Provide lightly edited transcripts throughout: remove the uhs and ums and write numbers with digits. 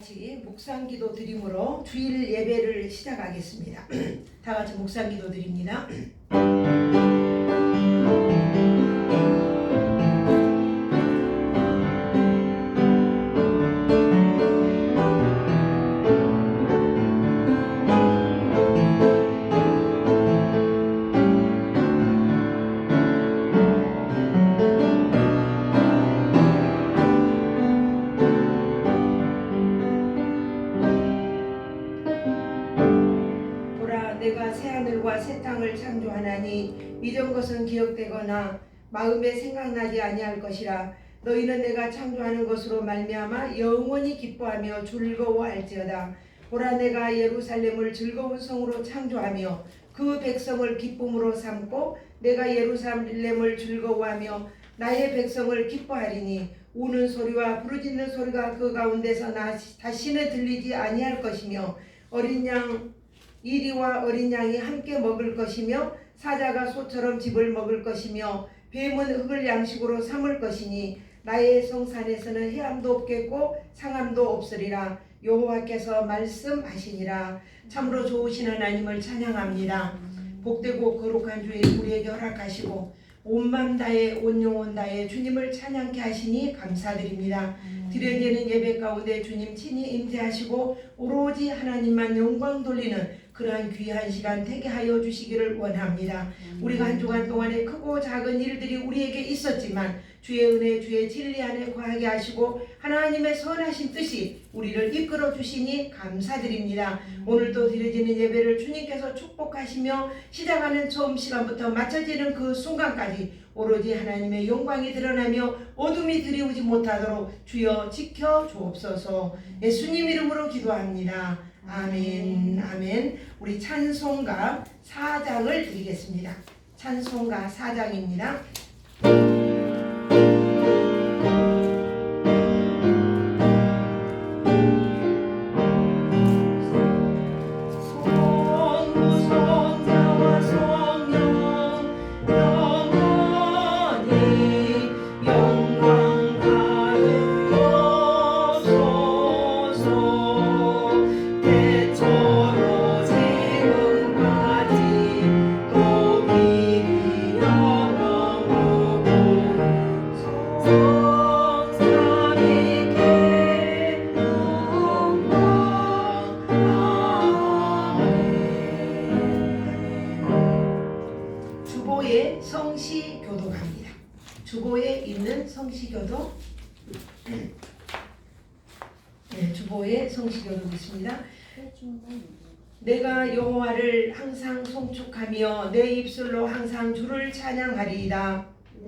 같이 묵상기도 드림으로 주일 예배를 시작하겠습니다. 다 같이 묵상기도 드립니다. 내가 새하늘과 새 땅을 창조하나니 이전 것은 기억되거나 마음에 생각나지 아니할 것이라. 너희는 내가 창조하는 것으로 말미암아 영원히 기뻐하며 즐거워할지어다. 보라, 내가 예루살렘을 즐거운 성으로 창조하며 그 백성을 기쁨으로 삼고 내가 예루살렘을 즐거워하며 나의 백성을 기뻐하리니 우는 소리와 부르짖는 소리가 그 가운데서 다시는 들리지 아니할 것이며 어린 양 이리와 어린 양이 함께 먹을 것이며 사자가 소처럼 짚을 먹을 것이며 뱀은 흙을 양식으로 삼을 것이니 나의 성산에서는 해함도 없겠고 상함도 없으리라. 여호와께서 말씀하시니라. 참으로 좋으신 하나님을 찬양합니다. 복되고 거룩한 주일 우리에게 허락하시고 온 맘 다해 온 영혼 다해 주님을 찬양케 하시니 감사드립니다. 드려지는 예배 가운데 주님 친히 임재하시고 오로지 하나님만 영광 돌리는 그러한 귀한 시간 되게 하여 주시기를 원합니다. 우리가 한 주간 동안에 크고 작은 일들이 우리에게 있었지만 주의 은혜 주의 진리 안에 거하게 하시고 하나님의 선하신 뜻이 우리를 이끌어 주시니 감사드립니다. 오늘도 드려지는 예배를 주님께서 축복하시며 시작하는 처음 시간부터 마쳐지는 그 순간까지 오로지 하나님의 영광이 드러나며 어둠이 들이우지 못하도록 주여 지켜 주옵소서. 예수님 이름으로 기도합니다. 아멘. 아멘. 우리 찬송가 4장을 드리겠습니다. 찬송가 4장입니다. 주보에 성시교도 갑니다. 주보에 있는 성시교도, 주보에 성시교도 있습니다. 내가 여호와를 항상 송축하며 내 입술로 항상 주를 찬양하리이다.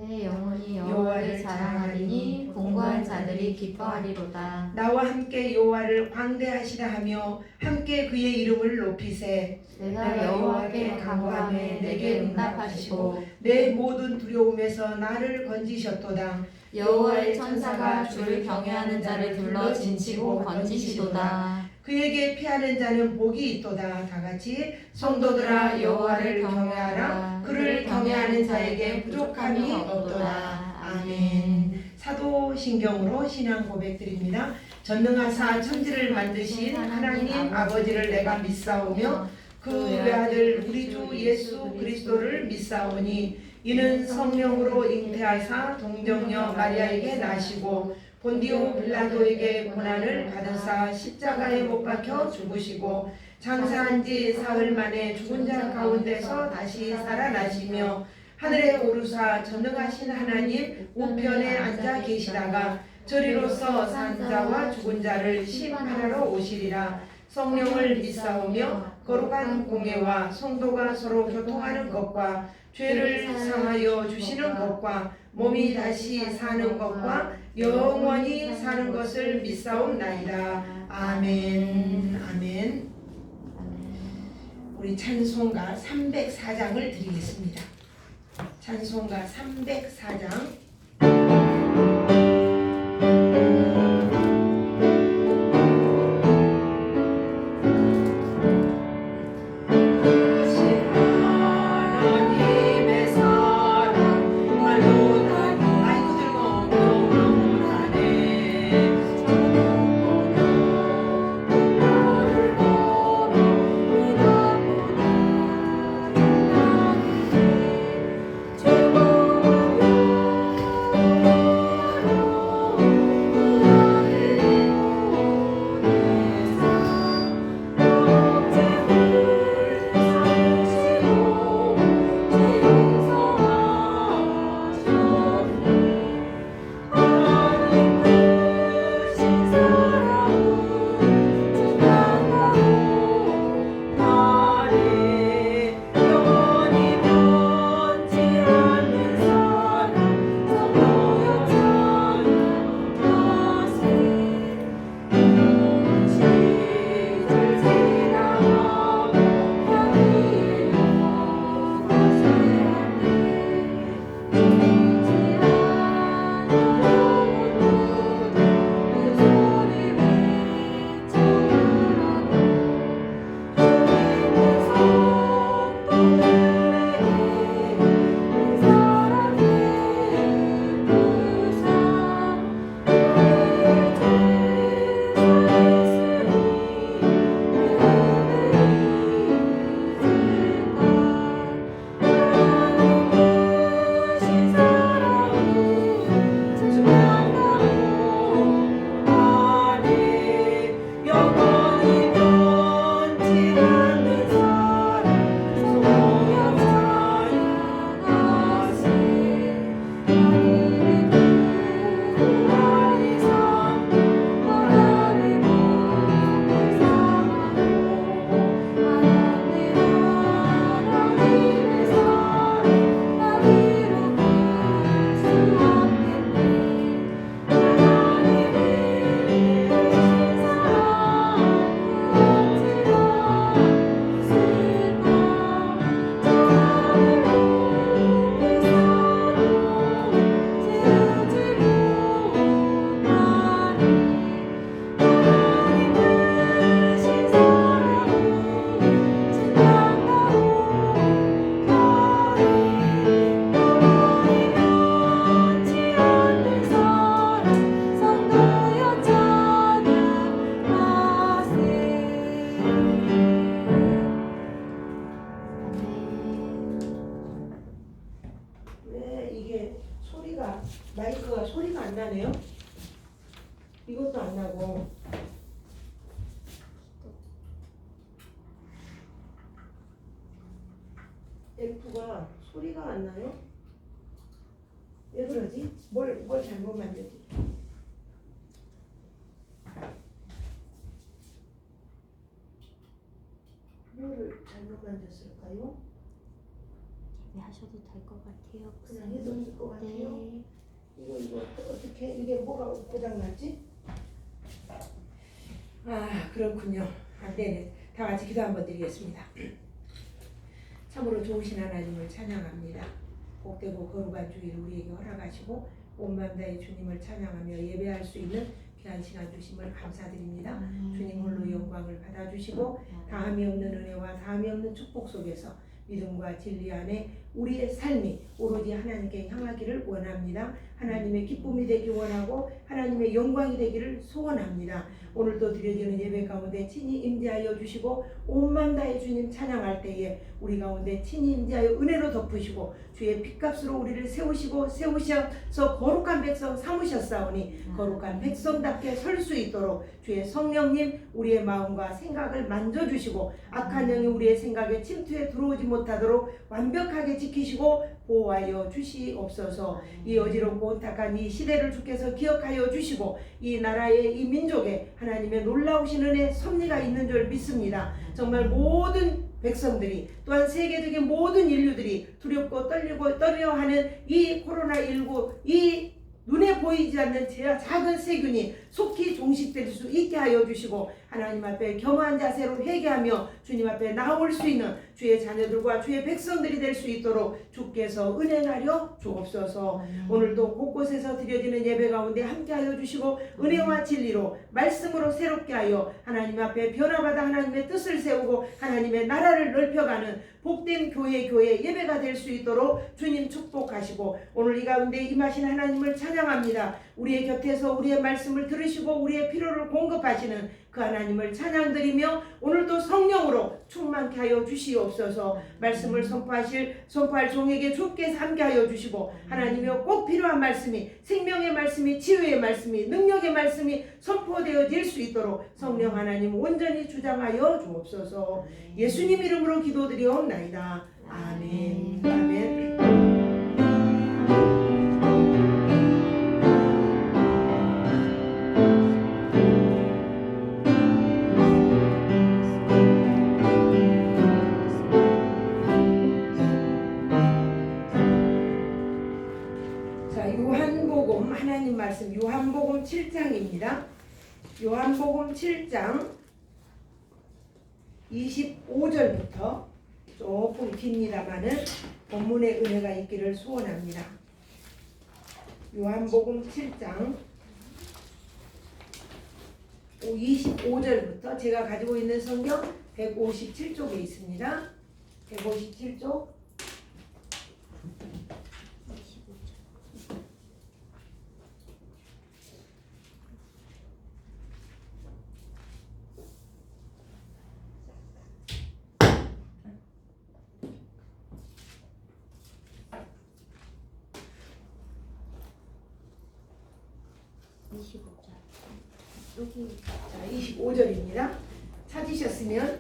내 영혼이 여호와를 자랑하리니 공고한 자들이 기뻐하리로다. 나와 함께 여호와를 광대하시라 하며 함께 그의 이름을 높이세. 내가 여호와께 간구하매 내게 응답하시고 내 모든 두려움에서 나를 건지셨도다. 여호와의 천사가 주를 경외하는 자를 둘러 진치고 건지시도다. 그에게 피하는 자는 복이 있도다. 다같이 성도들아 여호와를 경외하라. 그를 경외하는 자에게 부족함이 없도다. 아멘. 사도신경으로 신앙 고백드립니다. 전능하사 천지를 만드신 하나님 아버지를 내가 믿사오며 그 외아들 우리 주 예수 그리스도를 믿사오니 이는 성령으로 잉태하사 동정녀 마리아에게 나시고 본디오 빌라도에게 고난을 받으사 십자가에 못 박혀 죽으시고 장사한 지 사흘 만에 죽은 자 가운데서 다시 살아나시며 하늘에 오르사 전능하신 하나님 우편에 앉아 계시다가 저리로서 산 자와 죽은 자를 심판하러 오시리라. 성령을 믿사오며 거룩한 공예와 성도가 서로 교통하는 것과 죄를 사하여 주시는 것과 몸이 다시 사는 것과 영원히 사는 것을 믿사옵나이다. 아멘. 아멘. 우리 찬송가 304장을 드리겠습니다. 찬송가 304장. F가 소리가 안 나요? 왜 그러지? 뭘 잘못 만들지? 뭐를 잘못 만졌을까요? 하셔도 될 것 같아요. 그냥 해도 될 것 같아요. 네. 이거 어떻게 이게 뭐가 고장났지? 아 그렇군요. 네네. 다 같이 기도 한번 드리겠습니다. 참으로 좋으신 하나님을 찬양합니다. 복되고 거룩한 주일 우리에게 허락하시고 온 마음 다해 주님을 찬양하며 예배할 수 있는 귀한 시간 주심을 감사드립니다. 주님 홀로 영광을 받아주시고 다함이 없는 은혜와 다함이 없는 축복 속에서 믿음과 진리 안에 우리의 삶이 오로지 하나님께 향하기를 원합니다. 하나님의 기쁨이 되기 원하고 하나님의 영광이 되기를 소원합니다. 오늘도 드려지는 예배 가운데 친히 임재하여 주시고 온 마음 다해 주님 찬양할 때에 우리 가운데 친히 임재하여 은혜로 덮으시고 주의 핏값으로 우리를 세우셔서 거룩한 백성 삼으셨사오니 거룩한 백성답게 설 수 있도록 주의 성령님 우리의 마음과 생각을 만져주시고 악한 영이 우리의 생각에 침투해 들어오지 못하도록 완벽하게 지키시고 보호하여 주시옵소서. 이 어지럽고 온탁한 이 시대를 주께서 기억하여 주시고 이 나라의 이 민족에 하나님의 놀라우신 은혜 섭리가 있는 줄 믿습니다. 정말 모든 백성들이 또한 세계적인 모든 인류들이 두렵고 떨려하는 이 코로나19 이 눈에 보이지 않는 작은 세균이 속히 종식될 수 있게 하여 주시고 하나님 앞에 겸허한 자세로 회개하며 주님 앞에 나올 수 있는 주의 자녀들과 주의 백성들이 될 수 있도록 주께서 은혜하려 주옵소서. 오늘도 곳곳에서 드려지는 예배 가운데 함께하여 주시고 은혜와 진리로 말씀으로 새롭게 하여 하나님 앞에 변화받아 하나님의 뜻을 세우고 하나님의 나라를 넓혀가는 복된 교회 예배가 될 수 있도록 주님 축복하시고 오늘 이 가운데 임하신 하나님을 찬양합니다. 우리의 곁에서 우리의 말씀을 들으시고 우리의 필요를 공급하시는 그 하나님을 찬양드리며 오늘도 성령으로 충만케 하여 주시옵소서. 말씀을 선포할 종에게 주께서 함께 하여 주시고 하나님의 꼭 필요한 말씀이 생명의 말씀이 치유의 말씀이 능력의 말씀이 선포되어질 수 있도록 성령 하나님 온전히 주장하여 주옵소서. 예수님 이름으로 기도드리옵나이다. 아멘. 아멘. 요한복음 하나님 말씀 요한복음 7장입니다. 요한복음 7장 25절부터 조금 깁니다마는 본문의 은혜가 있기를 소원합니다. 요한복음 7장 25절부터 제가 가지고 있는 성경 157쪽에 있습니다. 157쪽 25절입니다. 찾으셨으면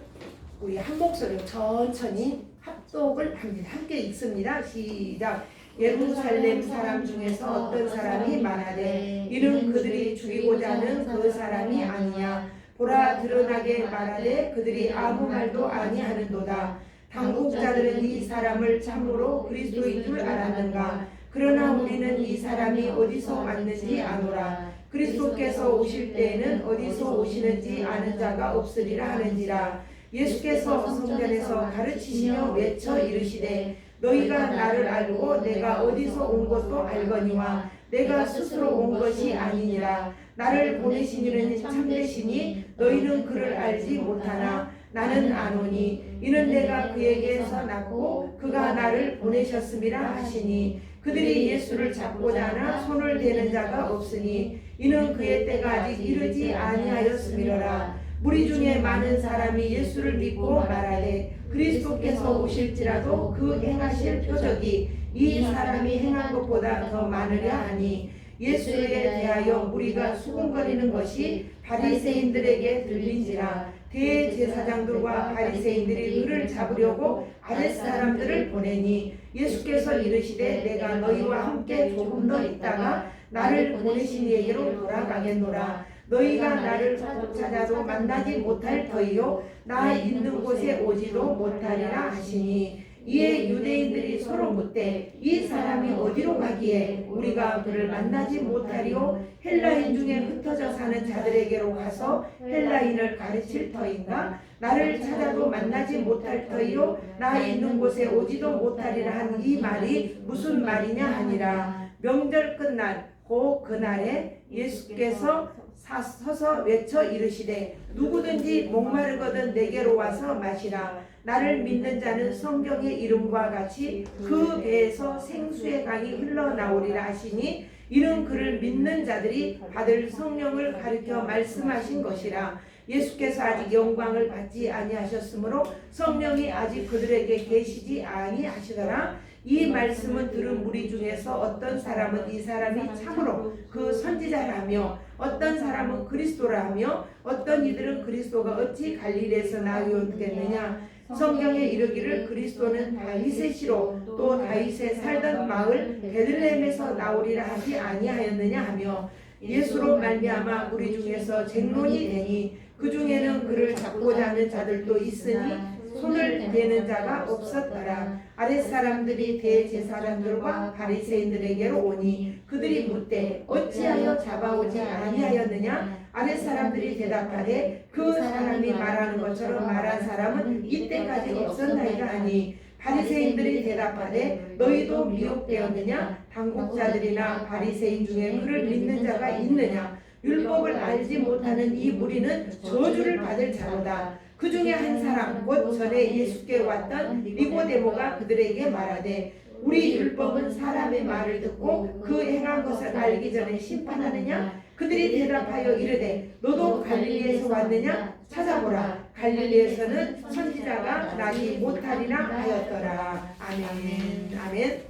우리 한 목소리로 천천히 합독을 합니다. 함께 읽습니다. 시작. 예루살렘 사람 중에서 어떤 사람이 말하되 이는 그들이 죽이고자 하는 그 사람이 아니냐. 보라 드러나게 말하되 그들이 아무 말도 아니하는도다. 당국자들은 이 사람을 참으로 그리스도인 줄 알았는가. 그러나 우리는 이 사람이 어디서 왔는지 아노라. 그리스도께서 오실 때에는 어디서 오시는지 아는 자가 없으리라 하는지라. 예수께서 성전에서 가르치시며 외쳐 이르시되 너희가 나를 알고 내가 어디서 온 것도 알거니와 내가 스스로 온 것이 아니니라. 나를 보내신 이는 참되시니 너희는 그를 알지 못하나 나는 아노니 이는 내가 그에게서 낳고 그가 나를 보내셨음이라 하시니 그들이 예수를 잡고자 하나 손을 대는 자가 없으니 이는 그의 때가 아직 이르지 아니하였음이로라. 무리 중에 많은 사람이 예수를 믿고 말하되 그리스도께서 오실지라도 그 행하실 표적이 이 사람이 행한 것보다 더 많으랴 하니 예수에 대하여 무리가 수군거리는 것이 바리새인들에게 들린지라. 대제사장들과 바리새인들이 그를 잡으려고 아랫사람들을 보내니 예수께서 이르시되 내가 너희와 함께 조금 더 있다가 나를 보내신 이에게로 돌아가겠노라. 너희가 나를 찾아도 만나지 못할 터이요 나 있는 곳에 오지도 못하리라 하시니. 이에 유대인들이 서로 묻되 이 사람이 어디로 가기에 우리가 그를 만나지 못하리요? 헬라인 중에 흩어져 사는 자들에게로 가서 헬라인을 가르칠 터인가? 나를 찾아도 만나지 못할 터이요 나 있는 곳에 오지도 못하리라 한 이 말이 무슨 말이냐 하니라. 명절 끝날 곧 그날에 예수께서 서서 외쳐 이르시되 누구든지 목마르거든 내게로 와서 마시라. 나를 믿는 자는 성경의 이름과 같이 그 배에서 생수의 강이 흘러나오리라 하시니 이는 그를 믿는 자들이 받을 성령을 가리켜 말씀하신 것이라. 예수께서 아직 영광을 받지 아니하셨으므로 성령이 아직 그들에게 계시지 아니하시더라. 이 말씀은 들은 무리 중에서 어떤 사람은 이 사람이 참으로 그 선지자라며 어떤 사람은 그리스도라 하며 어떤 이들은 그리스도가 어찌 갈릴리에서 나오겠느냐. 성경에 이르기를 그리스도는 다윗의 씨로 또 다윗의 살던 마을 베들레헴에서 나오리라 하지 아니하였느냐 하며 예수로 말미암아 무리 중에서 쟁론이 되니 그 중에는 그를 잡고자 하는 자들도 있으니 손을 대는 자가 없었더라. 아랫사람들이 대제사장들과 바리새인들에게로 오니 그들이 묻되 어찌하여 잡아오지 아니하였느냐. 아랫사람들이 대답하되 그 사람이 말하는 것처럼 말한 사람은 이때까지 없었나이다 하니 바리새인들이 대답하되 너희도 미혹되었느냐. 당국자들이나 바리새인 중에 그를 믿는 자가 있느냐. 율법을 알지 못하는 이 무리는 저주를 받을 자로다. 그 중에 한 사람 곧 전에 예수께 왔던 니고데모가 그들에게 말하되 우리 율법은 사람의 말을 듣고 그 행한 것을 알기 전에 심판하느냐. 그들이 대답하여 이르되 너도 갈릴리에서 왔느냐. 찾아보라. 갈릴리에서는 선지자가 나지 못하리라 하였더라. 아멘. 아멘.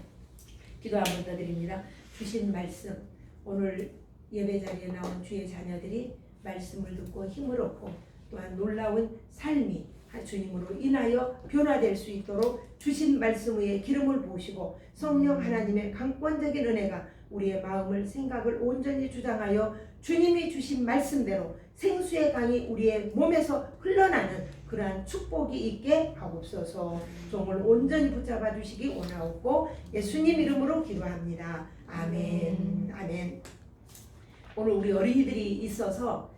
기도 한 번 더 드립니다. 주신 말씀 오늘 예배 자리에 나온 주의 자녀들이 말씀을 듣고 힘을 얻고 또한 놀라운 삶이 주님으로 인하여 변화될 수 있도록 주신 말씀 위에 기름을 부으시고 성령 하나님의 강권적인 은혜가 우리의 마음을 생각을 온전히 주장하여 주님이 주신 말씀대로 생수의 강이 우리의 몸에서 흘러나는 그러한 축복이 있게 하옵소서. 종을 온전히 붙잡아 주시기 원하옵고 예수님 이름으로 기도합니다. 아멘. 아멘. 오늘 우리 어린이들이 있어서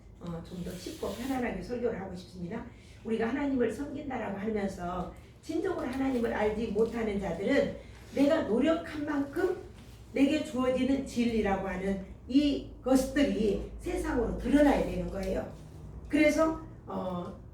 좀 더 쉽고 편안하게 설교를 하고 싶습니다. 우리가 하나님을 섬긴다라고 하면서 진정으로 하나님을 알지 못하는 자들은 내가 노력한 만큼 내게 주어지는 진리라고 하는 이 것들이 세상으로 드러나야 되는 거예요. 그래서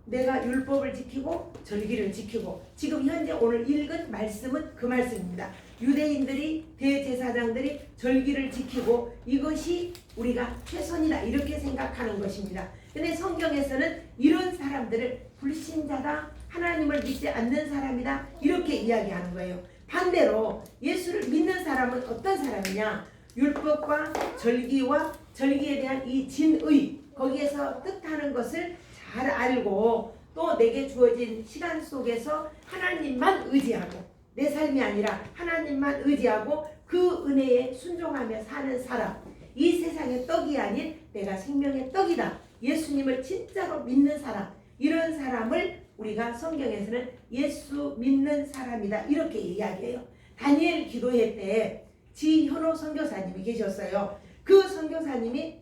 내가 율법을 지키고 절기를 지키고 지금 현재 오늘 읽은 말씀은 그 말씀입니다. 유대인들이 대제사장들이 절기를 지키고 이것이 우리가 최선이다 이렇게 생각하는 것입니다. 근데 성경에서는 이런 사람들을 불신자다, 하나님을 믿지 않는 사람이다 이렇게 이야기하는 거예요. 반대로 예수를 믿는 사람은 어떤 사람이냐. 율법과 절기와 절기에 대한 이 진의 거기에서 뜻하는 것을 잘 알고 또 내게 주어진 시간 속에서 하나님만 의지하고 내 삶이 아니라 하나님만 의지하고 그 은혜에 순종하며 사는 사람. 이 세상의 떡이 아닌 내가 생명의 떡이다. 예수님을 진짜로 믿는 사람. 이런 사람을 우리가 성경에서는 예수 믿는 사람이다 이렇게 이야기해요. 다니엘 기도회 때 지현호 선교사님이 계셨어요. 그 선교사님이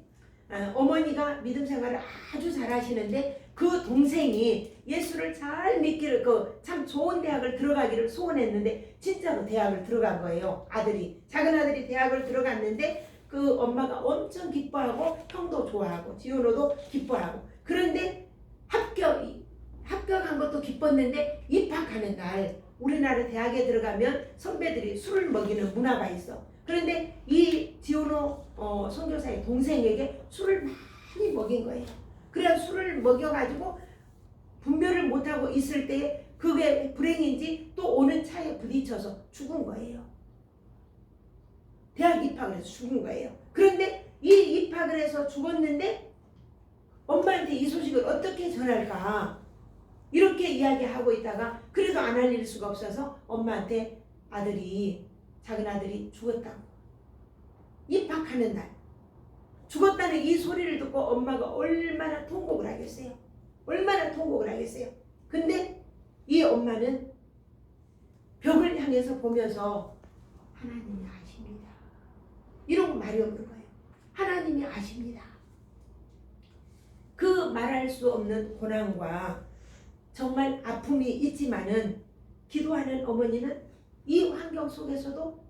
어머니가 믿음 생활을 아주 잘 하시는데 그 동생이 예수를 잘 믿기를 참 좋은 대학을 들어가기를 소원했는데 진짜로 대학을 들어간 거예요. 아들이 작은 아들이 대학을 들어갔는데 그 엄마가 엄청 기뻐하고 형도 좋아하고 지훈호도 기뻐하고 그런데 합격한 것도 기뻤는데 입학하는 날 우리나라 대학에 들어가면 선배들이 술을 먹이는 문화가 있어. 그런데 이 지훈호 선교사의 동생에게 술을 많이 먹인 거예요. 그래야 술을 먹여가지고 분별을 못하고 있을 때에 그게 불행인지 또 오는 차에 부딪혀서 죽은 거예요. 대학 입학을 해서 죽은 거예요. 그런데 이 입학을 해서 죽었는데 엄마한테 이 소식을 어떻게 전할까 이렇게 이야기하고 있다가 그래도 안 알릴 수가 없어서 엄마한테 작은 아들이 죽었다고, 입학하는 날 죽었다는 이 소리를 듣고 엄마가 얼마나 통곡을 하겠어요. 얼마나 통곡을 하겠어요. 근데 이 엄마는 벽을 향해서 보면서 하나님이 아십니다, 이러고 말이 없는 거예요. 하나님이 아십니다. 그 말할 수 없는 고난과 정말 아픔이 있지만은 기도하는 어머니는 이 환경 속에서도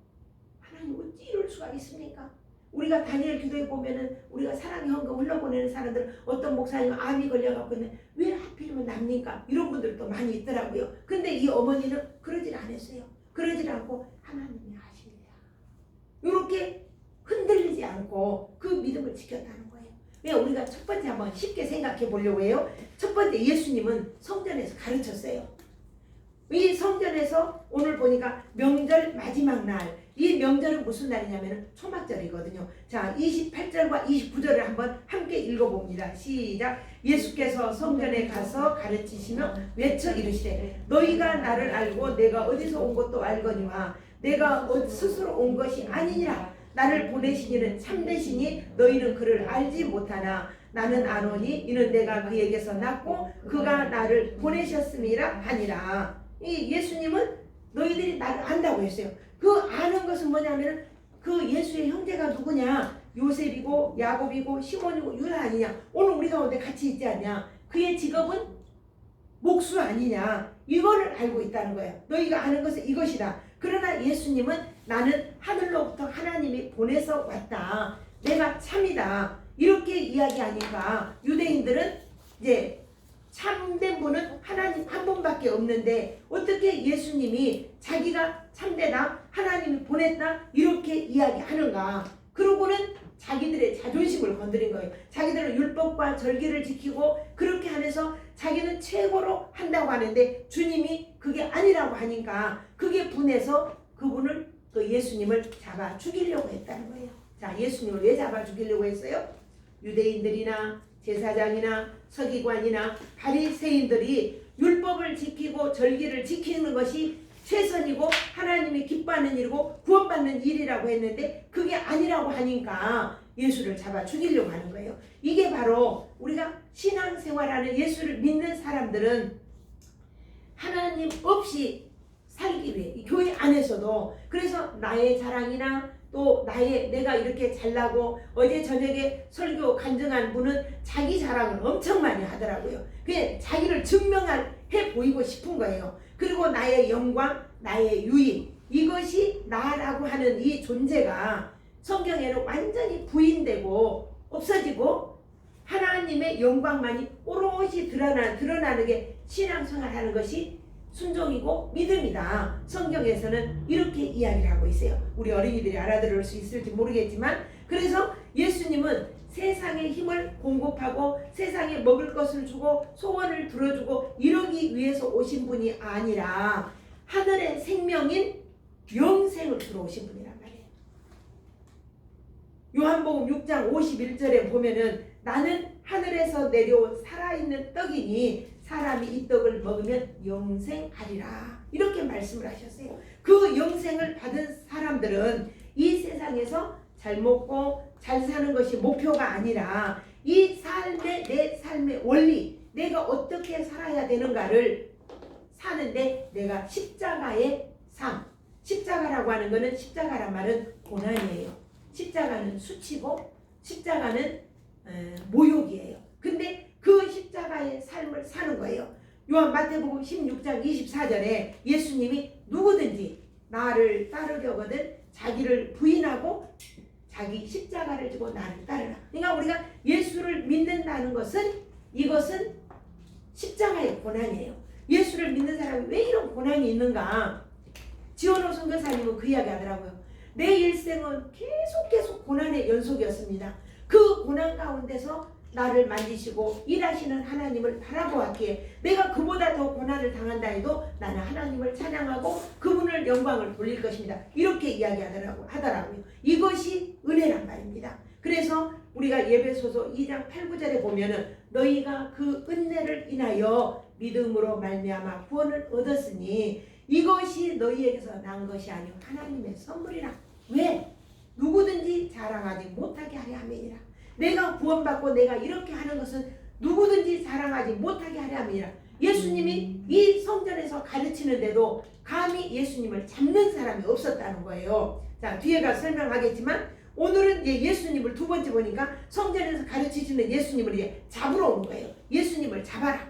하나님 어찌 이럴 수가 있습니까? 우리가 다니엘 기도에 보면은 우리가 사랑의 헌금 흘러보내는 사람들은 어떤 목사님은 암이 걸려갖고 있는데 왜 하필이면 납니까? 이런 분들도 많이 있더라고요. 근데 이 어머니는 그러질 않았어요. 그러질 않고 하나님이 아십니다, 이렇게 흔들리지 않고 그 믿음을 지켰다는 거예요. 왜 우리가 첫 번째 한번 쉽게 생각해 보려고 해요. 첫 번째, 예수님은 성전에서 가르쳤어요. 이 성전에서 오늘 보니까 명절 마지막 날, 이 명절은 무슨 날이냐면 초막절이거든요. 자, 28절과 29절을 한번 함께 읽어봅니다. 시작. 예수께서 성전에 가서 가르치시며 외쳐 이르시되 너희가 나를 알고 내가 어디서 온 것도 알거니와 내가 스스로 온 것이 아니니라. 나를 보내신 이는 참되시니 너희는 그를 알지 못하나 나는 아노니 이는 내가 그에게서 났고 그가 나를 보내셨음이라 하니라. 이 예수님은 너희들이 나를 안다고 했어요. 그 아는 것은 뭐냐면 그 예수의 형제가 누구냐? 요셉이고 야곱이고 시몬이고 유다 아니냐? 오늘 우리 가운데 같이 있지 않냐? 그의 직업은 목수 아니냐? 이거를 알고 있다는 거예요. 너희가 아는 것은 이것이다. 그러나 예수님은 나는 하늘로부터 하나님이 보내서 왔다, 내가 참이다, 이렇게 이야기하니까 유대인들은 이제 참된 분은 하나님 한 분밖에 없는데 어떻게 예수님이 자기가 참되다, 하나님이 보냈다 이렇게 이야기하는가. 그러고는 자기들의 자존심을 건드린 거예요. 자기들은 율법과 절기를 지키고 그렇게 하면서 자기는 최고로 한다고 하는데 주님이 그게 아니라고 하니까 그게 분해서 그분을, 그 예수님을 잡아 죽이려고 했다는 거예요. 자, 예수님을 왜 잡아 죽이려고 했어요? 유대인들이나 제사장이나 서기관이나 바리새인들이 율법을 지키고 절기를 지키는 것이 최선이고 하나님이 기뻐하는 일이고 구원받는 일이라고 했는데 그게 아니라고 하니까 예수를 잡아 죽이려고 하는 거예요. 이게 바로 우리가 신앙생활하는 예수를 믿는 사람들은 하나님 없이 살기 위해 교회 안에서도, 그래서 나의 자랑이나 또 내가 이렇게 잘나고 어제 저녁에 설교 간증한 분은 자기 자랑을 엄청 많이 하더라고요. 그게 자기를 증명해 보이고 싶은 거예요. 그리고 나의 영광, 나의 유익, 이것이 나라고 하는 이 존재가 성경에는 완전히 부인되고 없어지고 하나님의 영광만이 오롯이 드러나는 게 신앙생활하는 것이 순종이고 믿음이다. 성경에서는 이렇게 이야기를 하고 있어요. 우리 어린이들이 알아들을 수 있을지 모르겠지만, 그래서 예수님은 세상의 힘을 공급하고 세상에 먹을 것을 주고 소원을 들어주고 이러기 위해서 오신 분이 아니라 하늘의 생명인 영생을 주러 오신 분이란 말이에요. 요한복음 6장 51절에 보면은 나는 하늘에서 내려온 살아있는 떡이니 사람이 이 떡을 먹으면 영생하리라, 이렇게 말씀을 하셨어요. 그 영생을 받은 사람들은 이 세상에서 잘 먹고 잘 사는 것이 목표가 아니라 이 내 삶의 원리, 내가 어떻게 살아야 되는가를 사는데 내가 십자가의 삶, 십자가라고 하는 것은, 십자가란 말은 고난이에요. 십자가는 수치고 십자가는 모욕이에요. 근데 그 십자가의 삶을 사는 거예요. 요한 마태복음 16장 24절에 예수님이 누구든지 나를 따르려거든 자기를 부인하고 자기 십자가를 지고 나를 따르라. 그러니까 우리가 예수를 믿는다는 것은, 이것은 십자가의 고난이에요. 예수를 믿는 사람이 왜 이런 고난이 있는가? 지원호 선교사님은 그 이야기 하더라고요. 내 일생은 계속 고난의 연속이었습니다. 그 고난 가운데서 나를 만지시고 일하시는 하나님을 바라보았기에 내가 그보다 더 고난을 당한다 해도 나는 하나님을 찬양하고 그분을 영광을 돌릴 것입니다. 이렇게 이야기하더라고요. 이것이 은혜란 말입니다. 그래서 우리가 예배소서 2장 8, 9절에 보면은 너희가 그 은혜를 인하여 믿음으로 말미암아 구원을 얻었으니 이것이 너희에게서 난 것이 아니요 하나님의 선물이라. 왜? 누구든지 자랑하지 못하게 하려 함이니라. 내가 구원받고 내가 이렇게 하는 것은 누구든지 자랑하지 못하게 하려 함이니라. 예수님이 이 성전에서 가르치는데도 감히 예수님을 잡는 사람이 없었다는 거예요. 자, 뒤에 가서 설명하겠지만 오늘은 예수님을 두 번째 보니까 성전에서 가르치시는 예수님을 이제 잡으러 온 거예요. 예수님을 잡아라.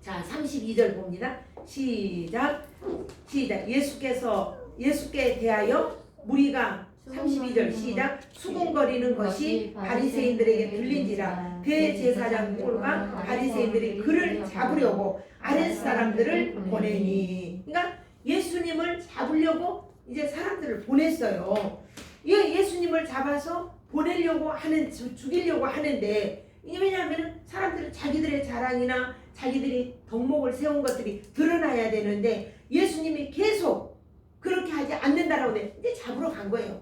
자, 32절 봅니다. 시작. 예수께 대하여 무리가 32절 시작. 수군거리는 것이 바리새인들에게 들린지라 대제사장 꼴과 바리새인들이 그를 잡으려고 아랫사람들을 보내니. 그러니까 예수님을 잡으려고 이제 사람들을 보냈어요. 예수님을 잡아서 보내려고 죽이려고 하는데, 왜냐하면 사람들은 자기들의 자랑이나 자기들이 덕목을 세운 것들이 드러나야 되는데 예수님이 계속 그렇게 하지 않는다라고 이제 잡으러 간 거예요.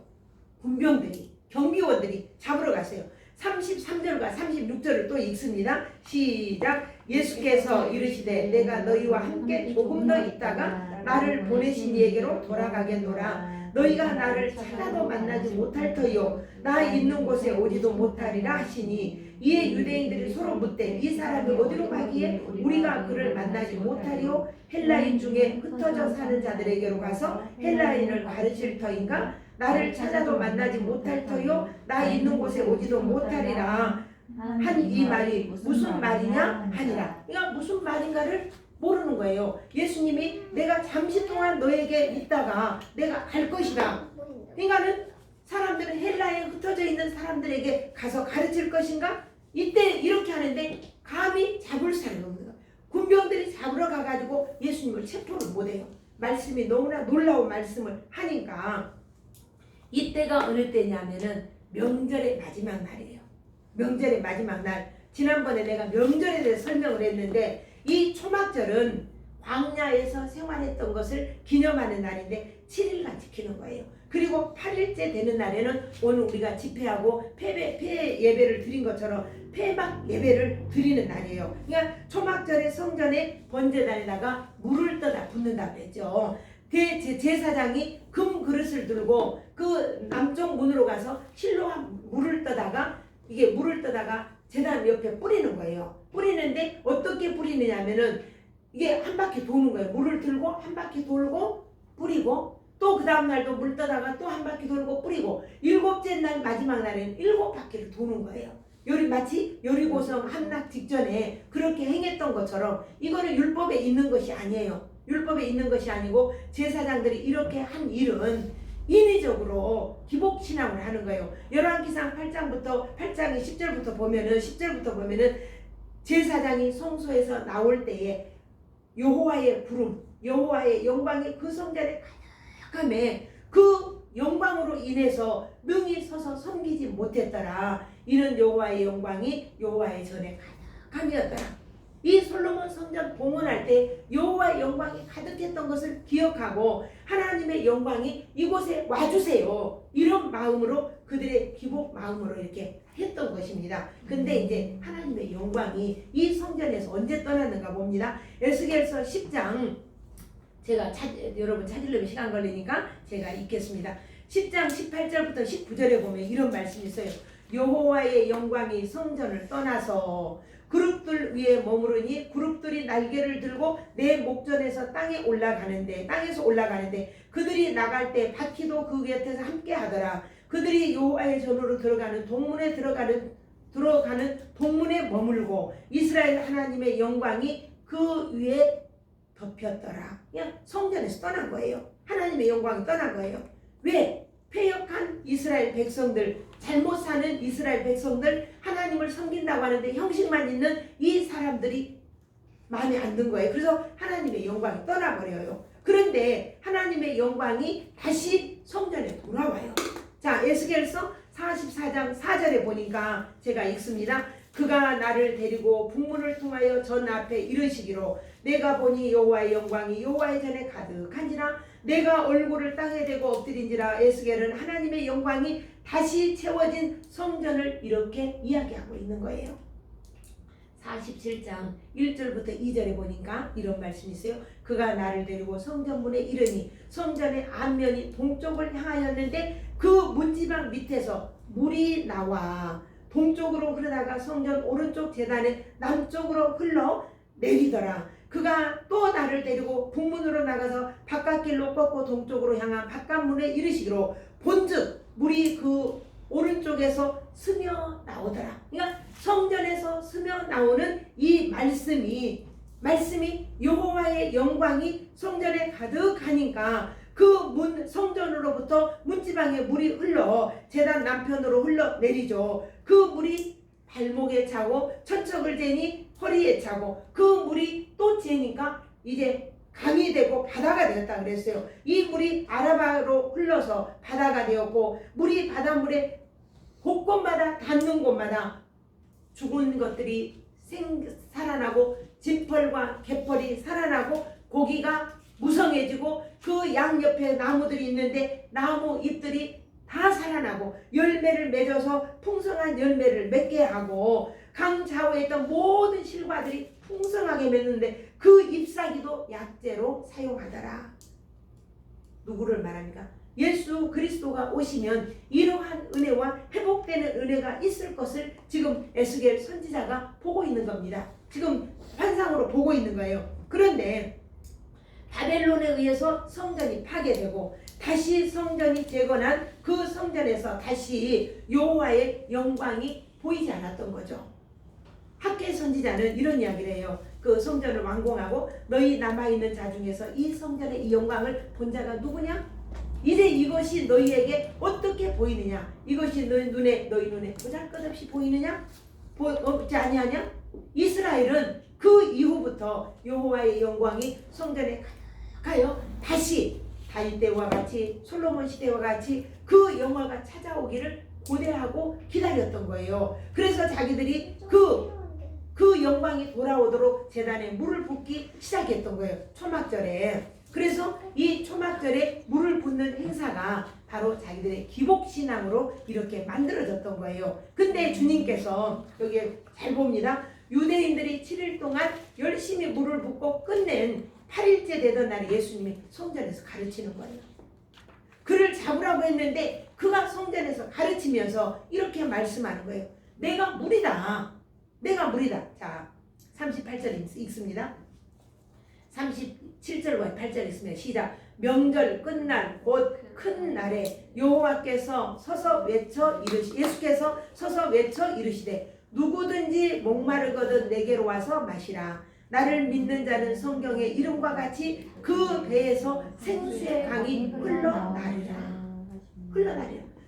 군병들이, 경비원들이 잡으러 갔어요. 33절과 36절을 또 읽습니다. 시작. 예수께서 이르시되 내가 너희와 함께 조금 더 있다가 나를 보내신 이에게로 돌아가겠노라. 너희가 나를 찾아도 만나지 못할 터이요 나 있는 곳에 오지도 못하리라 하시니 이에 유대인들이 서로 묻되 이 사람이 어디로 가기에 우리가 그를 만나지 못하리요 헬라인 중에 흩어져 사는 자들에게로 가서 헬라인을 가르칠 터인가 나를 찾아도 만나지 못할 터이요 나 있는 곳에 오지도 못하리라 한 이 말이 무슨 말이냐 하니라. 그러니까 무슨 말인가를 모르는 거예요. 예수님이 내가 잠시 동안 너에게 있다가 내가 갈 것이다. 그러니까는 사람들은 헬라에 흩어져 있는 사람들에게 가서 가르칠 것인가? 이때 이렇게 하는데 감히 잡을 사람이 없는 거예요. 군병들이 잡으러 가가지고 예수님을 체포를 못해요. 말씀이 너무나 놀라운 말씀을 하니까. 이때가 어느 때냐면은 명절의 마지막 날이에요. 명절의 마지막 날. 지난번에 내가 명절에 대해 설명을 했는데 이 초막절은 광야에서 생활했던 것을 기념하는 날인데 7일간 지키는 거예요. 그리고 8일째 되는 날에는 오늘 우리가 집회하고 폐 예배를 드린 것처럼 폐막 예배를 드리는 날이에요. 그러니까 초막절에 성전에 번제단에다가 물을 떠다 붓는다고 했죠. 제사장이 금 그릇을 들고 그 남쪽 문으로 가서 실로 물을 떠다가 제단 옆에 뿌리는 거예요. 뿌리는데 어떻게 뿌리느냐면은 이게 한 바퀴 도는 거예요. 물을 들고 한 바퀴 돌고 뿌리고 또 그 다음날도 물 떠다가 또 한 바퀴 돌고 뿌리고 7째 날 마지막 날에는 7바퀴를 도는 거예요. 마치 여리고성 함락 직전에 그렇게 행했던 것처럼 이거는 율법에 있는 것이 아니에요. 율법에 있는 것이 아니고 제사장들이 이렇게 한 일은 인위적으로 기복신앙을 하는 거예요. 열왕기상 8장의 10절부터 보면은 제사장이 성소에서 나올 때에 여호와의 구름, 여호와의 영광이 그 성전에 가득함에 그 영광으로 인해서 능히 서서 섬기지 못했더라. 이는 여호와의 영광이 여호와의 전에 가득함이었더라. 이 솔로몬 성전 봉헌할 때 여호와의 영광이 가득했던 것을 기억하고 하나님의 영광이 이곳에 와주세요. 이런 마음으로 그들의 기복 마음으로 이렇게 했던 것입니다. 근데 이제 하나님의 영광이 이 성전에서 언제 떠났는가 봅니다. 에스겔서 10장 제가 여러분 찾으려면 시간 걸리니까 제가 읽겠습니다. 10장 18절부터 19절에 보면 이런 말씀이 있어요. 여호와의 영광이 성전을 떠나서 그룹들 위에 머무르니 그룹들이 날개를 들고 내 목전에서 땅에서 올라가는데 그들이 나갈 때 바퀴도 그 곁에서 함께 하더라. 그들이 여호와의 전으로 들어가는 동문에 동문에 머물고 이스라엘 하나님의 영광이 그 위에 덮였더라. 그냥 성전에서 떠난 거예요. 하나님의 영광이 떠난 거예요. 왜? 패역한 이스라엘 백성들, 잘못 사는 이스라엘 백성들, 하나님을 섬긴다고 하는데 형식만 있는 이 사람들이 마음에 안 든 거예요. 그래서 하나님의 영광이 떠나버려요. 그런데 하나님의 영광이 다시 성전에 돌아와요. 자, 에스겔서 44장 4절에 보니까 제가 읽습니다. 그가 나를 데리고 북문을 통하여 전 앞에 이르시기로 내가 보니 여호와의 영광이 여호와의 전에 가득한지라 내가 얼굴을 땅에 대고 엎드린지라. 에스겔은 하나님의 영광이 다시 채워진 성전을 이렇게 이야기하고 있는 거예요. 47장 1절부터 2절에 보니까 이런 말씀이 있어요. 그가 나를 데리고 성전문에 이르니 성전의 앞면이 동쪽을 향하였는데 그 문지방 밑에서 물이 나와 동쪽으로 흐르다가 성전 오른쪽 제단의 남쪽으로 흘러 내리더라. 그가 또 나를 데리고 북문으로 나가서 바깥길로 꺾고 동쪽으로 향한 바깥문에 이르시기로 본즉 물이 그 오른쪽에서 스며 나오더라. 그러니까 성전에서 스며 나오는 이 말씀이 여호와의 영광이 성전에 가득하니까 그 문 성전으로부터 문지방에 물이 흘러 제단 남편으로 흘러 내리죠. 그 물이 발목에 차고 천척을 재니 허리에 차고 그 물이 또 재니까 이제 강이 되고 바다가 되었다 그랬어요. 이 물이 아라바로 흘러서 바다가 되었고 물이 바닷물에 곳곳마다 닿는 곳마다 죽은 것들이 살아나고 진펄과 갯벌이 살아나고 고기가 무성해지고 그 양옆에 나무들이 있는데 나무 잎들이 다 살아나고 열매를 맺어서 풍성한 열매를 맺게 하고 강 좌우에 있던 모든 실과들이 풍성하게 맺는데 그 잎사귀도 약재로 사용하더라. 누구를 말합니까? 예수 그리스도가 오시면 이러한 은혜와 회복되는 은혜가 있을 것을 지금 에스겔 선지자가 보고 있는 겁니다. 지금 환상으로 보고 있는 거예요. 그런데 바벨론에 의해서 성전이 파괴되고 다시 성전이 재건한 그 성전에서 다시 여호와의 영광이 보이지 않았던 거죠. 학개 선지자는 이런 이야기를 해요. 그 성전을 완공하고 너희 남아있는 자 중에서 이 성전의 이 영광을 본 자가 누구냐? 이제 이것이 너희에게 어떻게 보이느냐? 이것이 너희 눈에 보잘것없이 보이느냐? 없지 아니하냐? 이스라엘은 그 이후부터 여호와의 영광이 성전에 가요 다시 다윗 때와 같이 솔로몬 시대와 같이 그 영광가 찾아오기를 고대하고 기다렸던 거예요. 그래서 자기들이 그 영광이 돌아오도록 제단에 물을 붓기 시작했던 거예요. 초막절에. 그래서 이 초막절에 물을 붓는 행사가 바로 자기들의 기복신앙으로 이렇게 만들어졌던 거예요. 근데 주님께서 여기 잘 봅니다. 유대인들이 7일 동안 열심히 물을 붓고 끝낸 8일째 되던 날에 예수님이 성전에서 가르치는 거예요. 그를 잡으라고 했는데 그가 성전에서 가르치면서 이렇게 말씀하는 거예요. 내가 물이다. 자, 38절 읽습니다. 37절과 8절 읽습니다. 시작. 명절 끝날 곧 큰 날에 여호와께서 서서 외쳐 예수께서 서서 외쳐 이르시되 누구든지 목마르거든 내게로 와서 마시라. 나를 믿는 자는 성경의 이름과 같이 그 배에서 생수의 강이 흘러나리라.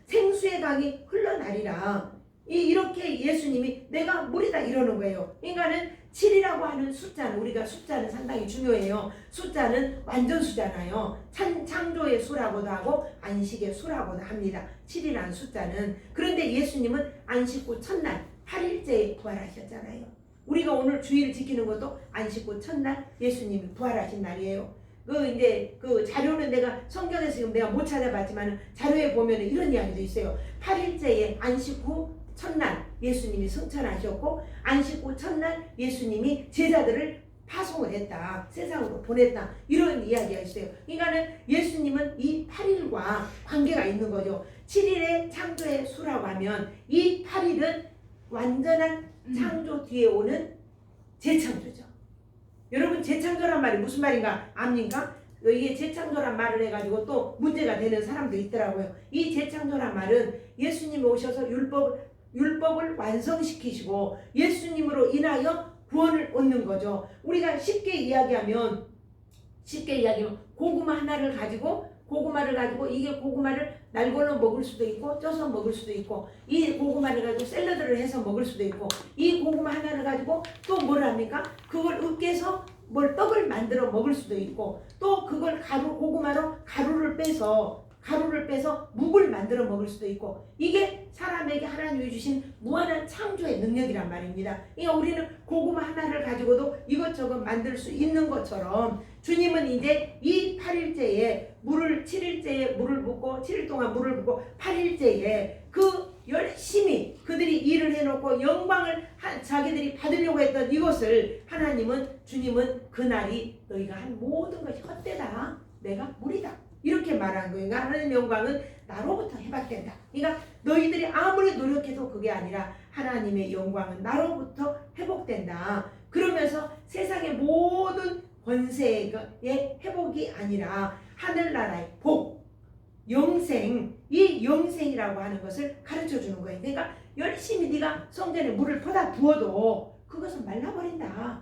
생수의 강이 흘러나리라. 이렇게 예수님이 내가 물이다 이러는 거예요. 그러니까는 7이라고 하는 숫자는 우리가 숫자는 상당히 중요해요. 숫자는 완전수잖아요. 창조의 수라고도 하고 안식의 수라고도 합니다. 7이라는 숫자는. 그런데 예수님은 안식 후 첫날 8일째에 부활하셨잖아요. 우리가 오늘 주일을 지키는 것도 안식 후 첫날 예수님이 부활하신 날이에요. 그 자료는 내가 성경에서 지금 내가 못 찾아봤지만 자료에 보면 이런 이야기도 있어요. 8일째에 안식 후 첫날 예수님이 승천하셨고 안식 후 첫날 예수님이 제자들을 파송을 했다. 세상으로 보냈다. 이런 이야기가 있어요. 그러니까는 예수님은 이 8일과 관계가 있는 거죠. 7일의 창조의 수라고 하면 이 8일은 완전한 창조 뒤에 오는 재창조죠. 여러분 재창조란 말이 무슨 말인가 압니까? 이게 재창조란 말을 해가지고 또 문제가 되는 사람도 있더라고요. 이 재창조란 말은 예수님이 오셔서 율법을 완성시키시고 예수님으로 인하여 구원을 얻는 거죠. 우리가 쉽게 이야기하면 고구마를 가지고 이게 고구마를 날걸로 먹을 수도 있고 쪄서 먹을 수도 있고 이 고구마를 가지고 샐러드를 해서 먹을 수도 있고 이 고구마 하나를 가지고 또 뭘 합니까? 그걸 으깨서 떡을 만들어 먹을 수도 있고 또 그걸 고구마로 가루를 빼서 묵을 만들어 먹을 수도 있고 이게 사람에게 하나님이 주신 무한한 창조의 능력이란 말입니다. 그러니까 우리는 고구마 하나를 가지고도 이것저것 만들 수 있는 것처럼 주님은 이제 이 8일째에 7일째에 물을 붓고 7일 동안 물을 붓고 8일째에 그 열심히 그들이 일을 해놓고 영광을 자기들이 받으려고 했던 이것을 주님은 그날이 너희가 한 모든 것이 헛되다. 내가 무리다. 이렇게 말한 거예요. 그러니까 하나님의 영광은 나로부터 회복된다. 그러니까 너희들이 아무리 노력해도 그게 아니라 하나님의 영광은 나로부터 회복된다. 그러면서 세상의 모든 권세의 회복이 아니라 하늘나라의 복, 영생, 이 영생이라고 하는 것을 가르쳐 주는 거예요. 그러니까 열심히 네가 성전에 물을 퍼다 부어도 그것은 말라버린다.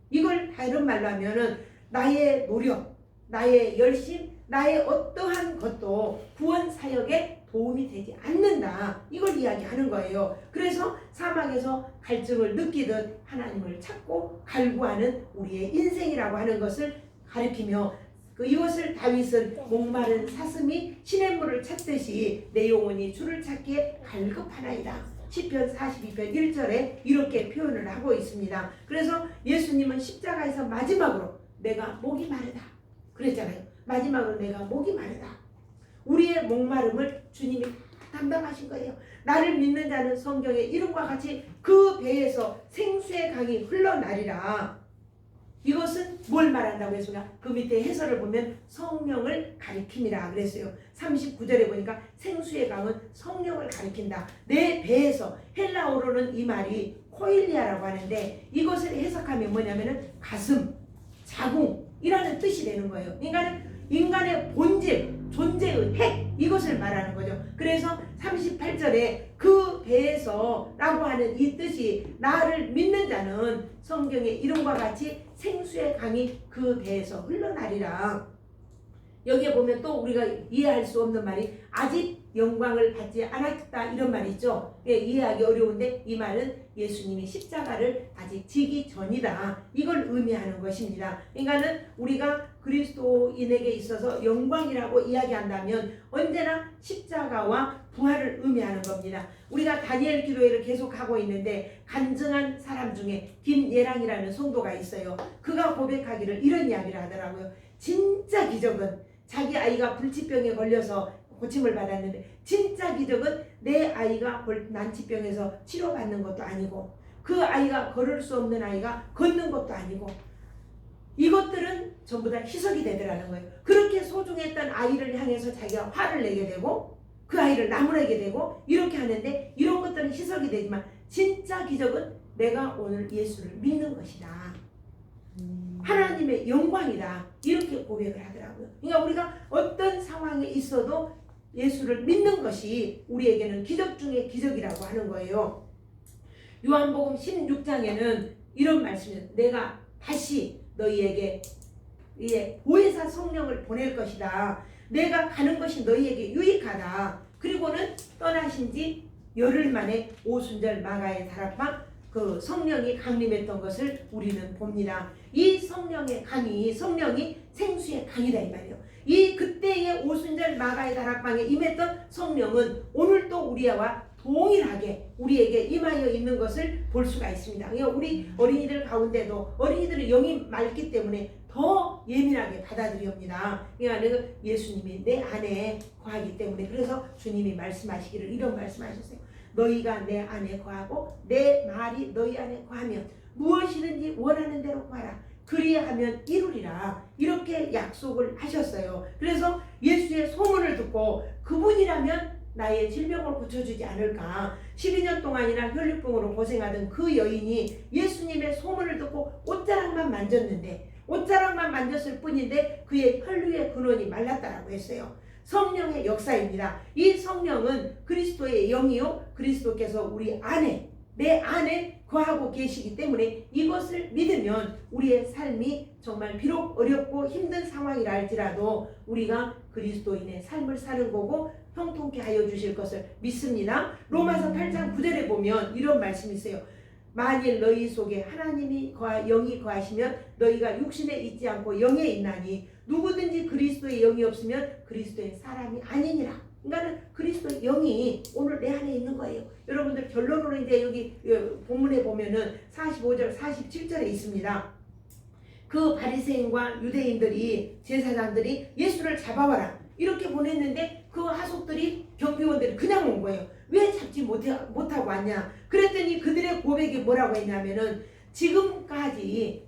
이걸 다른 말로 하면은 나의 노력, 나의 열심, 나의 어떠한 것도 구원 사역에 도움이 되지 않는다. 이걸 이야기하는 거예요. 그래서 사막에서 갈증을 느끼듯 하나님을 찾고 갈구하는 우리의 인생이라고 하는 것을 가리키며 이것을 다윗은 목마른 사슴이 시냇물을 찾듯이 내 영혼이 주를 찾기에 갈급하나이다. 시편 42편 1절에 이렇게 표현을 하고 있습니다. 그래서 예수님은 십자가에서 마지막으로 내가 목이 마르다 그랬잖아요. 마지막으로 내가 목이 마르다. 우리의 목마름을 주님이 담당하신 거예요. 나를 믿는 자는 성경의 이름과 같이 그 배에서 생수의 강이 흘러나리라. 이것은 뭘 말한다고 했습니까? 그 밑에 해설을 보면 성령을 가리킴이라 그랬어요. 39절에 보니까 생수의 강은 성령을 가리킨다. 내 배에서, 헬라어로는 이 말이 코일리아라고 하는데 이것을 해석하면 뭐냐면은 가슴, 자궁이라는 뜻이 되는 거예요. 인간의 본질, 존재의 핵, 이것을 말하는 거죠. 그래서 38절에 그 배에서 라고 하는 이 뜻이 나를 믿는 자는 성경의 이름과 같이 생수의 강이 그 배에서 흘러나리라. 여기에 보면 또 우리가 이해할 수 없는 말이 아직 영광을 받지 않았다 이런 말이 있죠. 예, 이해하기 어려운데 이 말은 예수님이 십자가를 아직 지기 전이다. 이걸 의미하는 것입니다. 그러니까는 우리가 그리스도인에게 있어서 영광이라고 이야기한다면 언제나 십자가와 부활을 의미하는 겁니다. 우리가 다니엘 기도회를 계속하고 있는데 간증한 사람 중에 김예랑이라는 성도가 있어요. 그가 고백하기를 이런 이야기를 하더라고요. 진짜 기적은 자기 아이가 불치병에 걸려서 고침을 받았는데 진짜 기적은 내 아이가 난치병에서 치료받는 것도 아니고 그 아이가 걸을 수 없는 아이가 걷는 것도 아니고 이것들은 전부 다 희석이 되더라는 거예요. 그렇게 소중했던 아이를 향해서 자기가 화를 내게 되고 그 아이를 나무라게 되고 이렇게 하는데 이런 것들은 희석이 되지만 진짜 기적은 내가 오늘 예수를 믿는 것이다. 하나님의 영광이다. 이렇게 고백을 하더라고요. 그러니까 우리가 어떤 상황에 있어도 예수를 믿는 것이 우리에게는 기적 중에 기적이라고 하는 거예요. 요한복음 16장에는 이런 말씀이에요. 내가 다시 너희에게 보혜사 성령을 보낼 것이다. 내가 가는 것이 너희에게 유익하다. 그리고는 떠나신 지 열흘 만에 오순절 마가의 다락방 그 성령이 강림했던 것을 우리는 봅니다. 이 성령의 강이 성령이 생수의 강이다 이 말이에요. 이 그때의 오순절 마가의 다락방에 임했던 성령은 오늘도 우리와 동일하게 우리에게 임하여 있는 것을 볼 수가 있습니다. 우리 어린이들 가운데도 어린이들의 영이 맑기 때문에 더 예민하게 받아들입니다. 그러니까 예수님이 내 안에 거하기 때문에 그래서 주님이 말씀하시기를 이런 말씀하셨어요. 너희가 내 안에 거하고 내 말이 너희 안에 거하면 무엇이든지 원하는 대로 구하라. 그리하면 이루리라. 이렇게 약속을 하셨어요. 그래서 예수의 소문을 듣고 그분이라면 나의 질병을 고쳐주지 않을까. 12년 동안이나 혈류병으로 고생하던 그 여인이 예수님의 소문을 듣고 옷자락만 만졌는데 옷자락만 만졌을 뿐인데 그의 혈류의 근원이 말랐다라고 했어요. 성령의 역사입니다. 이 성령은 그리스도의 영이요 그리스도께서 우리 안에 내 안에 거하고 계시기 때문에 이것을 믿으면 우리의 삶이 정말 비록 어렵고 힘든 상황이라 할지라도 우리가 그리스도인의 삶을 사는 거고 형통케 하여 주실 것을 믿습니다. 로마서 8장 9절에 보면 이런 말씀이 있어요. 만일 너희 속에 하나님이 영이 거하시면 너희가 육신에 있지 않고 영에 있나니 누구든지 그리스도의 영이 없으면 그리스도의 사람이 아니니라. 그러니까 그리스도의 영이 오늘 내 안에 있는 거예요. 여러분들 결론으로 이제 여기 본문에 보면은 45절 47절에 있습니다. 그 바리새인과 유대인들이 제사장들이 예수를 잡아와라 이렇게 보냈는데 그 하속들이 경비원들이 그냥 온 거예요. 왜 잡지 못하고 왔냐? 그랬더니 그들의 고백이 뭐라고 했냐면은 지금까지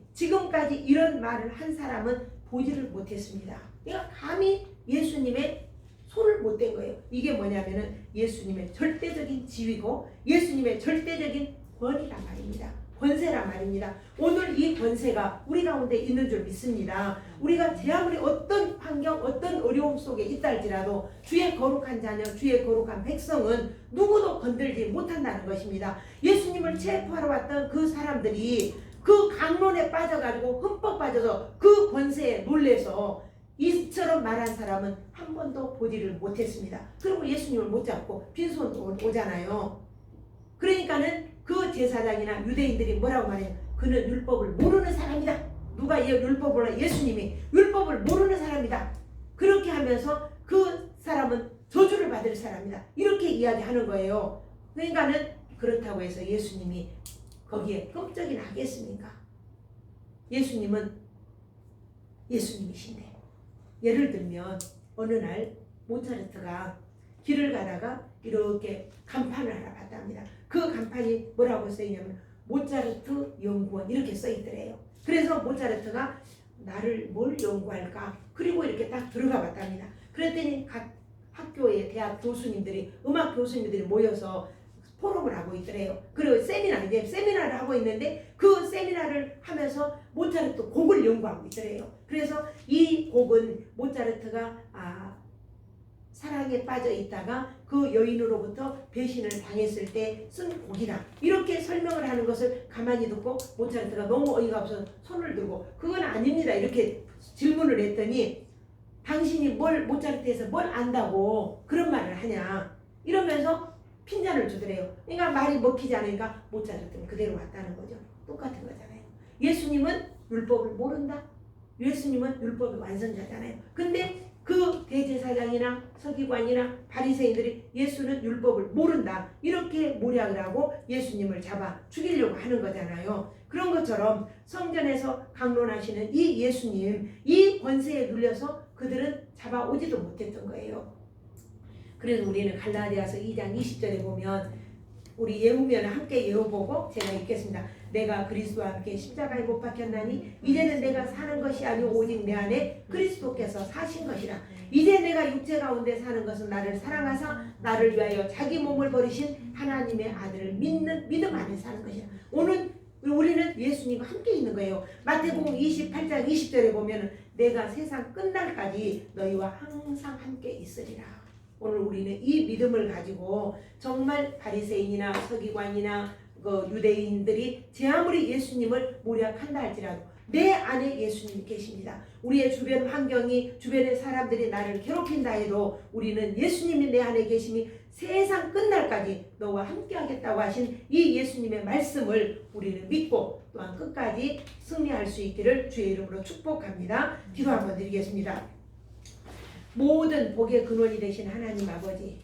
이런 말을 한 사람은 보지를 못했습니다. 그러니까 감히 예수님의 손을 못 댄 거예요. 이게 뭐냐면은 예수님의 절대적인 지위고 예수님의 절대적인 권위란 말입니다. 권세란 말입니다. 오늘 이 권세가 우리 가운데 있는 줄 믿습니다. 우리가 제 아무리 어떤 환경, 어떤 어려움 속에 있다 할지라도 주의 거룩한 자녀, 주의 거룩한 백성은 누구도 건들지 못한다는 것입니다. 예수님을 체포하러 왔던 그 사람들이 그 강론에 빠져가지고 흠뻑 빠져서 그 권세에 놀래서 이처럼 말한 사람은 한 번도 보지를 못했습니다. 그리고 예수님을 못 잡고 빈손으로 오잖아요. 그러니까는 그 제사장이나 유대인들이 뭐라고 말해요? 그는 율법을 모르는 사람이다. 누가 이 율법을 예수님이 율법을 모르는 사람이다. 그렇게 하면서 그 사람은 저주를 받을 사람이다. 이렇게 이야기하는 거예요. 그러니까는 그렇다고 해서 예수님이 거기에 끔찍이나 하겠습니까? 예수님은 예수님이신데 예를 들면 어느 날 모차르트가 길을 가다가 이렇게 간판을 하나 봤답니다. 그 간판이 뭐라고 써있냐면 모차르트 연구원 이렇게 써있더래요. 그래서 모차르트가 나를 뭘 연구할까? 그리고 이렇게 딱 들어가 봤답니다. 그랬더니 각 학교의 대학 교수님들이 음악 교수님들이 모여서 포럼을 하고 있더래요. 그리고 세미나를 하고 있는데 그 세미나를 하면서 모차르트 곡을 연구하고 있더래요. 그래서 이 곡은 모차르트가 사랑에 빠져 있다가 그 여인으로부터 배신을 당했을 때 쓴 곡이다. 이렇게 설명을 하는 것을 가만히 듣고 모차르트가 너무 어이가 없어서 손을 들고 그건 아닙니다. 이렇게 질문을 했더니 당신이 모차르트에서 뭘 안다고 그런 말을 하냐. 이러면서 핀잔을 주더래요. 그러니까 말이 먹히지 않으니까 모차르트는 그대로 왔다는 거죠. 똑같은 거잖아요. 예수님은 율법을 모른다. 예수님은 율법의 완성자잖아요. 근데 그 대제사장이나 서기관이나 바리새인들이 예수는 율법을 모른다 이렇게 모략을 하고 예수님을 잡아 죽이려고 하는 거잖아요. 그런 것처럼 성전에서 강론하시는 이 예수님 이 권세에 눌려서 그들은 잡아오지도 못했던 거예요. 그래서 우리는 갈라디아서 2장 20절에 보면 우리 예우면을 함께 예우보고 제가 읽겠습니다. 내가 그리스도와 함께 십자가에 못 박혔나니 이제는 내가 사는 것이 아니오 오직 내 안에 그리스도께서 사신 것이라. 이제 내가 육체 가운데 사는 것은 나를 사랑하사 나를 위하여 자기 몸을 버리신 하나님의 아들을 믿는 믿음 안에 사는 것이라. 오늘 우리는 예수님과 함께 있는 거예요. 마태복음 28장 20절에 보면 내가 세상 끝날까지 너희와 항상 함께 있으리라. 오늘 우리는 이 믿음을 가지고 정말 바리새인이나 서기관이나 그 유대인들이 제 아무리 예수님을 모략한다 할지라도 내 안에 예수님이 계십니다. 우리의 주변 환경이 주변의 사람들이 나를 괴롭힌다 해도 우리는 예수님이 내 안에 계심이 세상 끝날까지 너와 함께 하겠다고 하신 이 예수님의 말씀을 우리는 믿고 또한 끝까지 승리할 수 있기를 주의 이름으로 축복합니다. 기도 한번 드리겠습니다. 모든 복의 근원이 되신 하나님 아버지,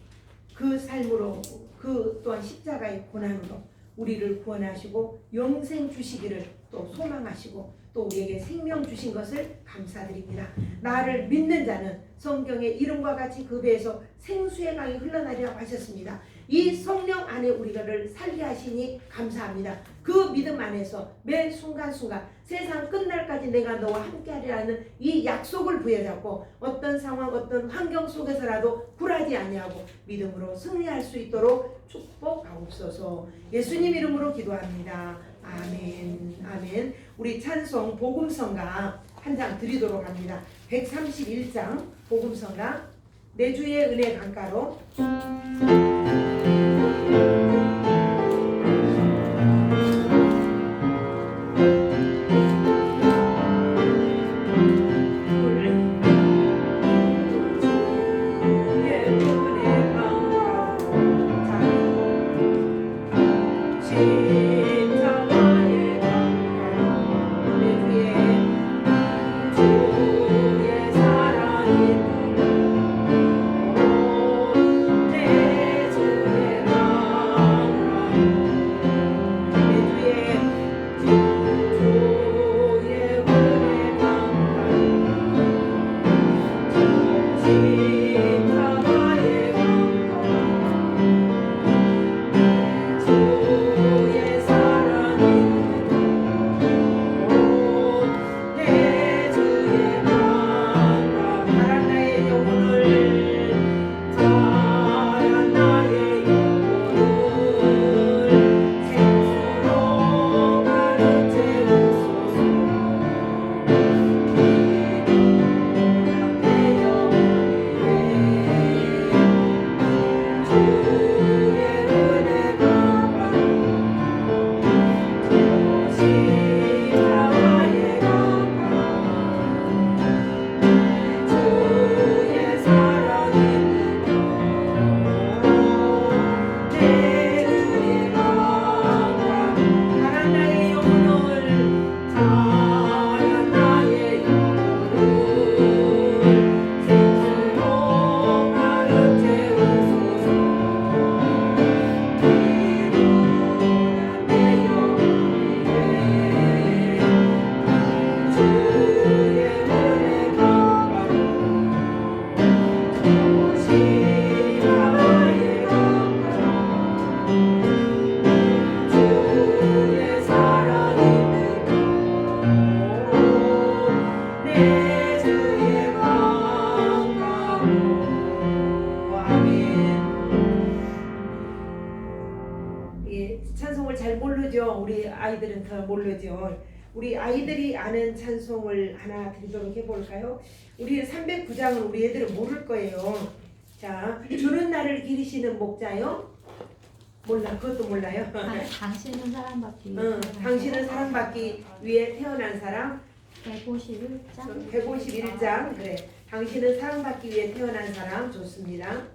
그 삶으로 그 또한 십자가의 고난으로 우리를 구원하시고 영생 주시기를 또 소망하시고 또 우리에게 생명 주신 것을 감사드립니다. 나를 믿는 자는 성경의 이름과 같이 그 배에서 생수의 강이 흘러나리라고 하셨습니다. 이 성령 안에 우리를 살게 하시니 감사합니다. 그 믿음 안에서 매 순간순간 세상 끝날까지 내가 너와 함께하리라는 이 약속을 부여잡고 어떤 상황 어떤 환경 속에서라도 굴하지 아니하고 믿음으로 승리할 수 있도록 축복하옵소서. 예수님 이름으로 기도합니다. 아멘. 아멘. 우리 찬송 복음성가 한 장 드리도록 합니다. 131장 복음성가 내 주의 은혜 강가로 주의 사랑이 모르죠. 우리 아이들이 아는 찬송을 하나 드리도록 해볼까요? 우리 309장은 우리 애들은 모를 거예요. 자, 주는 나를 기리시는 목자요? 몰라, 그것도 몰라요. 당신은 사랑받기 위해 당신은 사랑받기 위해 태어난 사람. 151장 151장. 그래. 당신은 사랑받기 위해 태어난 사람. 좋습니다.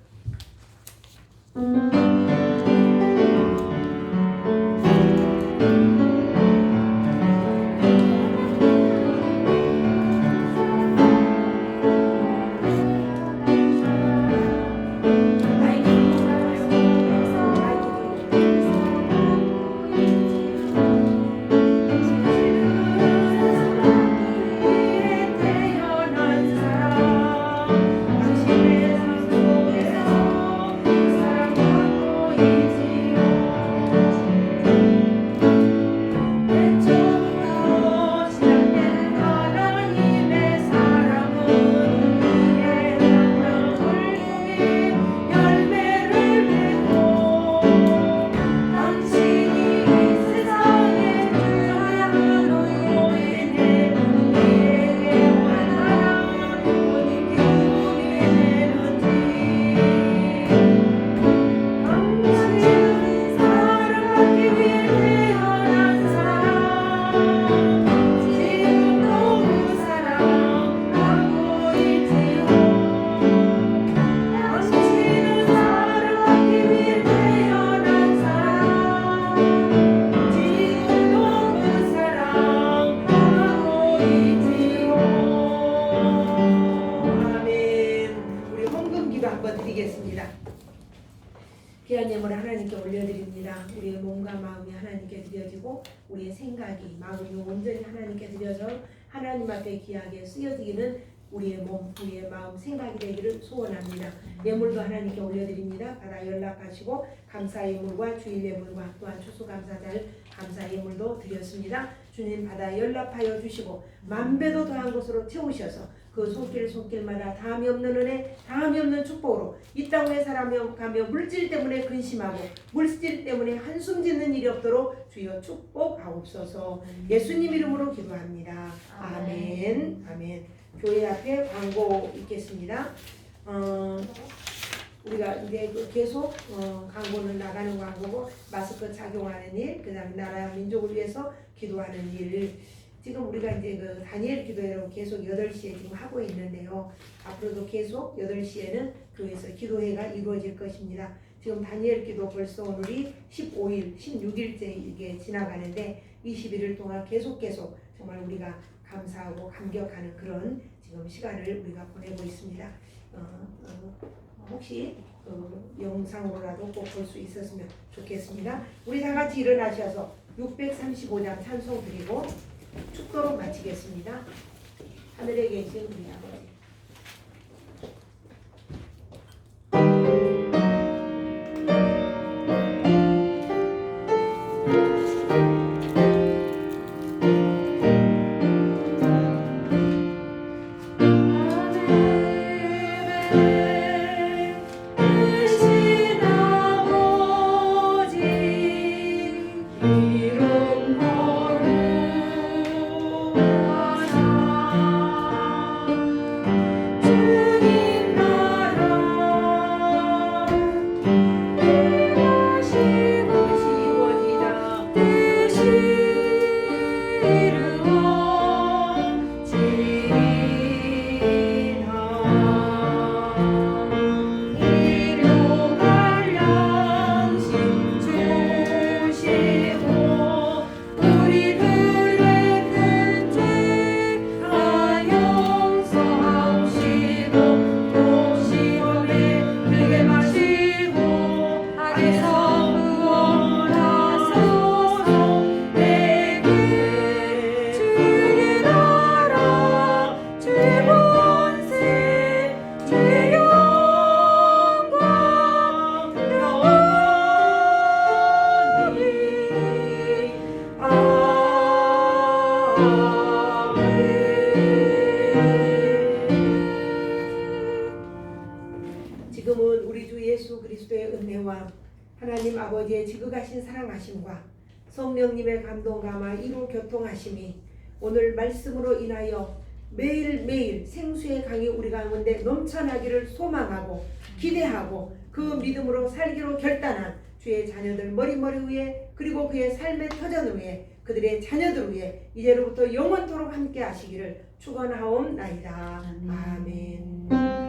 귀한 예물 하나님께 올려드립니다. 우리의 몸과 마음이 하나님께 드려지고 우리의 생각이 마음이 온전히 하나님께 드려져 하나님 앞에 귀하게 쓰여지기는 우리의 몸, 우리의 마음, 생각이 되기를 소원합니다. 예물도 하나님께 올려드립니다. 받아 연락하시고 감사 예물과 주일 예물과 또한 추수감사절 감사 예물도 드렸습니다. 주님 받아 연락하여 주시고 만배도 더한 것으로 채우셔서 그 손길마다 다함이 없는 은혜, 다함이 없는 축복으로 이 땅에 살아가며 물질 때문에 근심하고 물질 때문에 한숨 짓는 일이 없도록 주여 축복하옵소서. 예수님 이름으로 기도합니다. 아멘. 아멘. 교회 앞에 광고 있겠습니다. 우리가 이제 계속 광고는 나가는 광고고 마스크 착용하는 일, 그다음에 나라와 민족을 위해서 기도하는 일. 지금 우리가 이제 그 다니엘 기도회로 계속 8시에 지금 하고 있는데요. 앞으로도 계속 8시에는 교회에서 기도회가 이루어질 것입니다. 지금 다니엘 기도 벌써 오늘이 15일, 16일째 이게 지나가는데 21일 동안 계속 정말 우리가 감사하고 감격하는 그런 지금 시간을 우리가 보내고 있습니다. 혹시 영상으로라도 꼭 볼 수 있었으면 좋겠습니다. 우리 다 같이 일어나셔서 635장 찬송 드리고 축도로 마치겠습니다. 하늘에 계신 우리 아버지. 지금은 우리 주 예수 그리스도의 은혜와 하나님 아버지의 지극하신 사랑하심과 성령님의 감동 감화 이루 교통하심이 오늘 말씀으로 인하여 매일매일 생수의 강이 우리 가운데 넘쳐나기를 소망하고 기대하고 그 믿음으로 살기로 결단한 주의 자녀들 머리머리 위에 그리고 그의 삶의 터전 위에 그들의 자녀들 위에 이제로부터 영원토록 함께 하시기를 축원하옵나이다. 아멘.